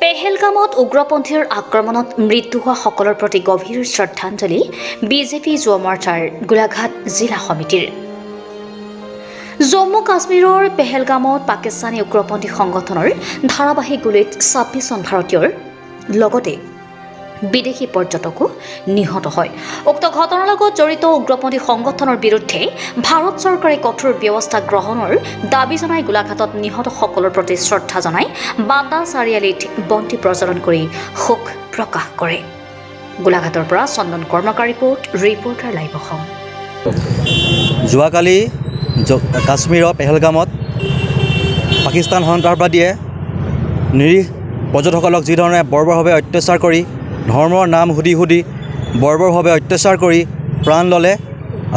পেহেলগামত উগ্ৰপন্থীৰ আক্ৰমণত মৃত্যু হোৱা সকলৰ প্ৰতি গভীৰ শ্ৰদ্ধাঞ্জলি বিজেপি যুৱ মৰ্চাৰ গোলাঘাট জিলা সমিতিৰ। জম্মু কাশ্মীৰৰ পেহেলগামত পাকিস্তানী উগ্ৰপন্থী সংগঠনৰ ধাৰাবাহিক গুলীত 26জন ভাৰতীয়ৰ লগতে বিদেশী পৰ্যটকো নিহত হয়। উক্ত ঘটনাৰ লগত জড়িত উগ্ৰপন্থী সংগঠনৰ বিৰুদ্ধে ভাৰত চৰকাৰে কঠোৰ ব্যৱস্থা গ্ৰহণৰ দাবী জনাই গোলাঘাটত নিহত সকলৰ প্ৰতি শ্ৰদ্ধা জনাই বাটা চাৰিআলিত বন্তি প্ৰজ্বলন কৰি শোক প্ৰকাশ কৰে। গোলাঘাটৰ পৰা চন্দন কৰ্মকাৰ ৰিপৰ্টাৰ লাইভ অসম। যোৱাকালি কাশ্মীৰৰ পেহেলগামত পাকিস্তান সন্ত্ৰাসবাদীয়ে নিৰীহ পৰ্যটকসকলক যিধৰণে বৰ্বৰভাৱে অত্যাচাৰ কৰি ধৰ্মৰ নাম সুধি বৰ্বৰভাৱে অত্যাচাৰ কৰি প্ৰাণ ল'লে।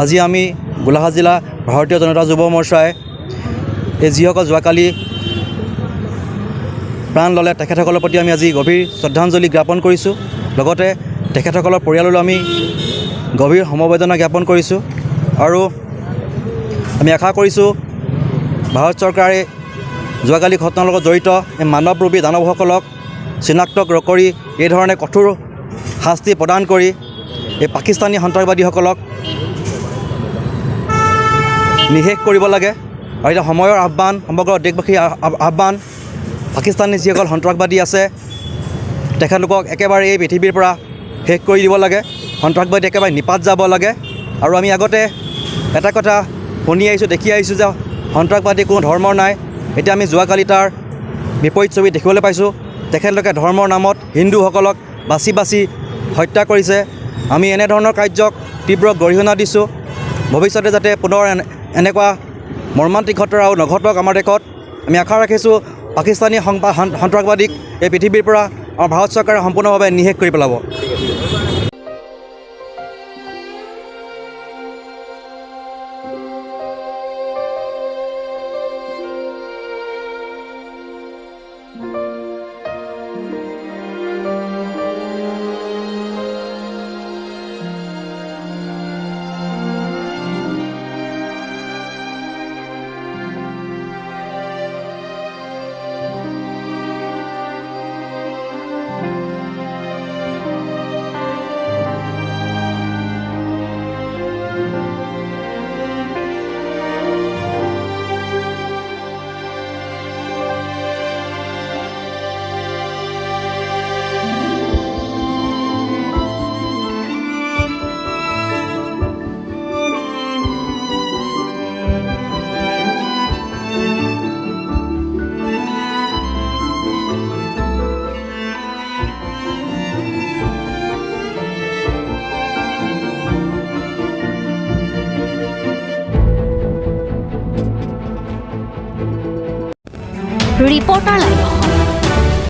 আজি আমি গোলাঘাট জিলা ভাৰতীয় জনতা যুৱ মৰ্চাই এই যিসকল যোৱাকালি প্ৰাণ ল'লে তেখেতসকলৰ প্ৰতি আমি আজি গভীৰ শ্ৰদ্ধাঞ্জলি জ্ঞাপন কৰিছোঁ। লগতে তেখেতসকলৰ পৰিয়াললৈ আমি গভীৰ সমবেদনা জ্ঞাপন কৰিছোঁ আৰু আমি আশা কৰিছোঁ ভাৰত চৰকাৰে যোৱাকালি ঘটনাৰ লগত জড়িত এই মানৱৰূপী দানৱসকলক চিনাক্ত কৰি এই ধৰণে কঠোৰ শাস্তি প্ৰদান কৰি এই পাকিস্তানী সন্ত্ৰাসবাদীসকলক নিশেষ কৰিব লাগে। আৰু এতিয়া সময়ৰ আহ্বান, সমগ্ৰ দেশবাসীৰ আহ্বান, পাকিস্তানী যিসকল সন্ত্ৰাসবাদী আছে তেখেতলোকক একেবাৰে এই পৃথিৱীৰ পৰা শেষ কৰি দিব লাগে। সন্ত্ৰাসবাদী একেবাৰে নিপাত যাব লাগে। আৰু আমি আগতে এটা কথা শুনি আহিছোঁ, দেখি আহিছোঁ যে সন্ত্ৰাসবাদী কোনো ধৰ্মৰ নাই। এতিয়া আমি যোৱাকালি তাৰ বিপৰীত ছবি দেখিবলৈ পাইছোঁ। তেখেতলোকে ধৰ্মৰ নামত হিন্দুসকলক বাছি হত্যা কৰিছে। আমি এনেধৰণৰ কাৰ্যক তীব্ৰ গৰিহণা দিছোঁ। ভৱিষ্যতে যাতে পুনৰ এনেকুৱা মৰ্মান্তিক ঘটনা আৰু নঘটক আমাৰ দেশত। আমি আশা ৰাখিছোঁ পাকিস্তানী সন্ত্ৰাসবাদীক এই পৃথিৱীৰ পৰা আমাৰ ভাৰত চৰকাৰে সম্পূৰ্ণভাৱে নিশেষ কৰি পেলাব। Reporter live Assam.